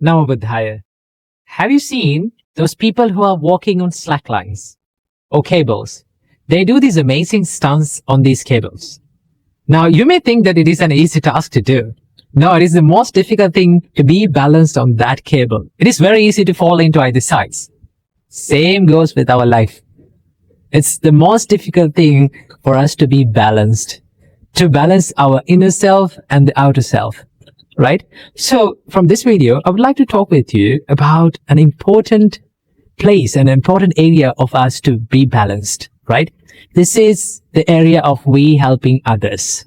Now, Budhaya, have you seen those people who are walking on slack lines or cables? They do these amazing stunts on these cables. Now, you may think that it is an easy task to do. No, it is the most difficult thing to be balanced on that cable. It is very easy to fall into either sides. Same goes with our life. It's the most difficult thing for us to be balanced, to balance our inner self and the outer self, right? So from this video, I would like to talk with you about an important place, an important area of us to be balanced, right? This is the area of we helping others.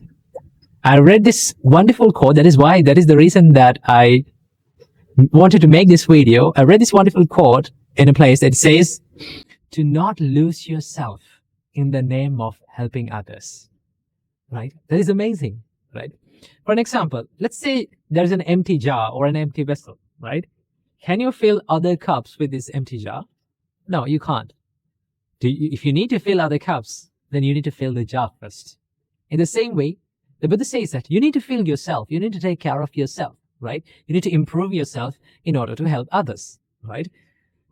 I read this wonderful quote. That is the reason that I wanted to make this video. I read this wonderful quote in a place that says, "Do not lose yourself in the name of helping others." Right? That is amazing, right? For an example, let's say there's an empty jar or an empty vessel, right? Can you fill other cups with this empty jar? No, you can't. If you need to fill other cups, then you need to fill the jar first. In the same way, the Buddha says that you need to fill yourself. You need to take care of yourself, right? You need to improve yourself in order to help others, right?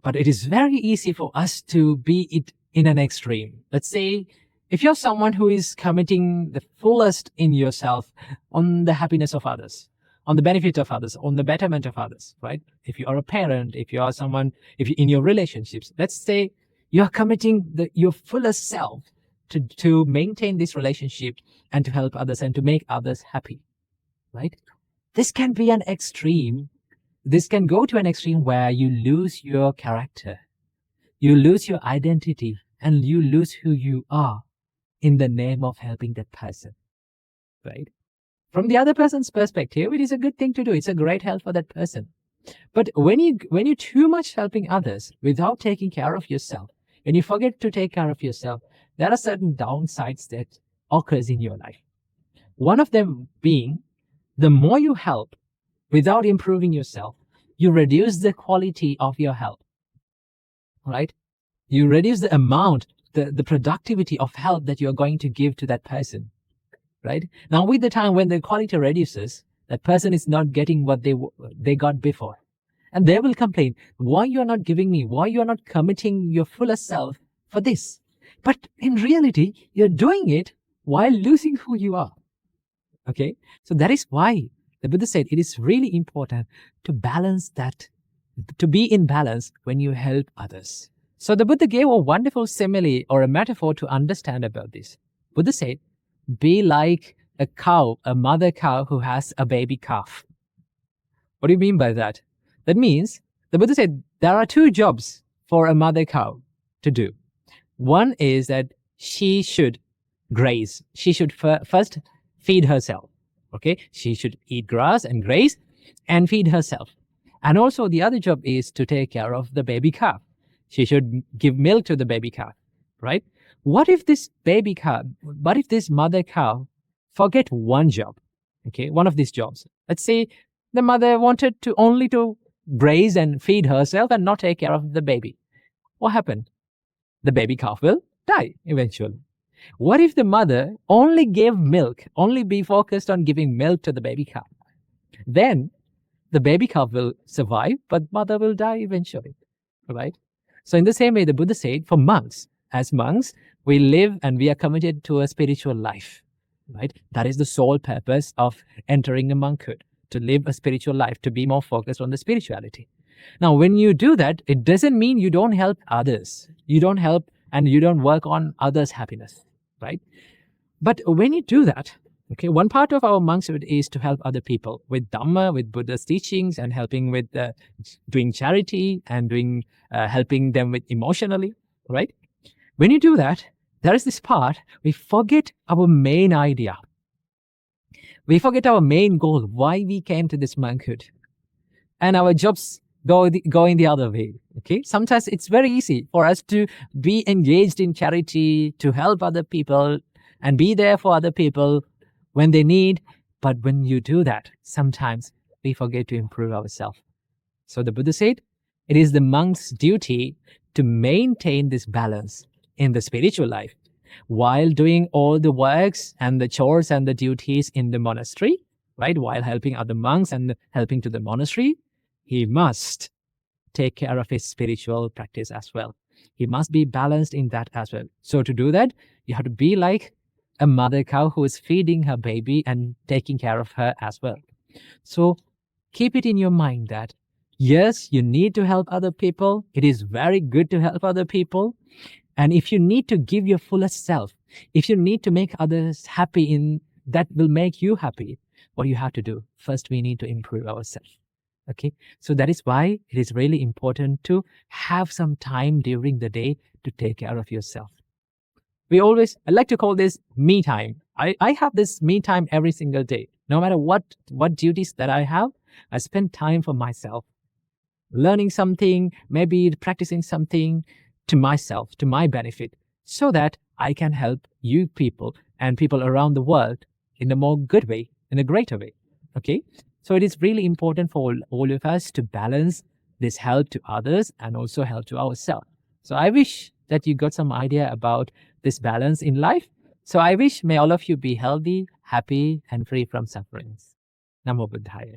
But it is very easy for us to be it in an extreme. Let's say if you're someone who is committing the fullest in yourself on the happiness of others, on the benefit of others, on the betterment of others, right? If you are a parent, if you are someone, if you in your relationships, let's say you're committing your fullest self to maintain this relationship and to help others and to make others happy, right? This can be an extreme. This can go to an extreme where you lose your character, you lose your identity, and you lose who you are in the name of helping that person, right? From the other person's perspective, it is a good thing to do. It's a great help for that person. But when you too much helping others without taking care of yourself, when you forget to take care of yourself, there are certain downsides that occurs in your life. One of them being, the more you help without improving yourself, you reduce the quality of your help, right? You reduce the amount, the productivity of help that you're going to give to that person, right? Now, with the time when the quality reduces, that person is not getting what they got before. And they will complain, why you're not giving me, why you're not committing your fullest self for this. But in reality, you're doing it while losing who you are. Okay? So that is why the Buddha said it is really important to balance that, to be in balance when you help others. So the Buddha gave a wonderful simile or a metaphor to understand about this. Buddha said, be like a cow, a mother cow who has a baby calf. What do you mean by that? That means the Buddha said there are two jobs for a mother cow to do. One is that she should graze. She should first feed herself. Okay, she should eat grass and graze and feed herself. And also the other job is to take care of the baby calf. She should give milk to the baby calf, right? What if this mother cow forget one job? Okay, one of these jobs. Let's say the mother wanted to only to graze and feed herself and not take care of the baby. What happened? The baby calf will die eventually. What if the mother only gave milk, only be focused on giving milk to the baby calf? Then the baby calf will survive, but mother will die eventually, right? So in the same way, the Buddha said for monks, as monks, we live and we are committed to a spiritual life, right? That is the sole purpose of entering the monkhood, to live a spiritual life, to be more focused on the spirituality. Now, when you do that, it doesn't mean you don't help others. You don't help and you don't work on others' happiness, right? But when you do that, okay, one part of our monkshood is to help other people with Dhamma, with Buddha's teachings, and helping with doing charity and doing helping them with emotionally, right? When you do that, there is this part, we forget our main idea. We forget our main goal, why we came to this monkhood. And our jobs go in the other way, okay? Sometimes it's very easy for us to be engaged in charity, to help other people, and be there for other people when they need. But when you do that, sometimes we forget to improve ourselves. So the Buddha said, it is the monk's duty to maintain this balance in the spiritual life while doing all the works and the chores and the duties in the monastery, right? While helping other monks and helping to the monastery, he must take care of his spiritual practice as well. He must be balanced in that as well. So to do that, you have to be like a mother cow who is feeding her baby and taking care of her as well. So keep it in your mind that yes, you need to help other people. It is very good to help other people. And if you need to give your fullest self, if you need to make others happy in that will make you happy, what you have to do, first we need to improve ourselves. Okay, so that is why it is really important to have some time during the day to take care of yourself. I like to call this me time. I have this me time every single day. No matter what duties that I have, I spend time for myself, learning something, maybe practicing something to myself, to my benefit, so that I can help you people and people around the world in a more good way, in a greater way. Okay, so it is really important for all of us to balance this help to others and also help to ourselves. So I wish that you got some idea about this balance in life. So I wish may all of you be healthy, happy, and free from sufferings. Namo Buddhaya.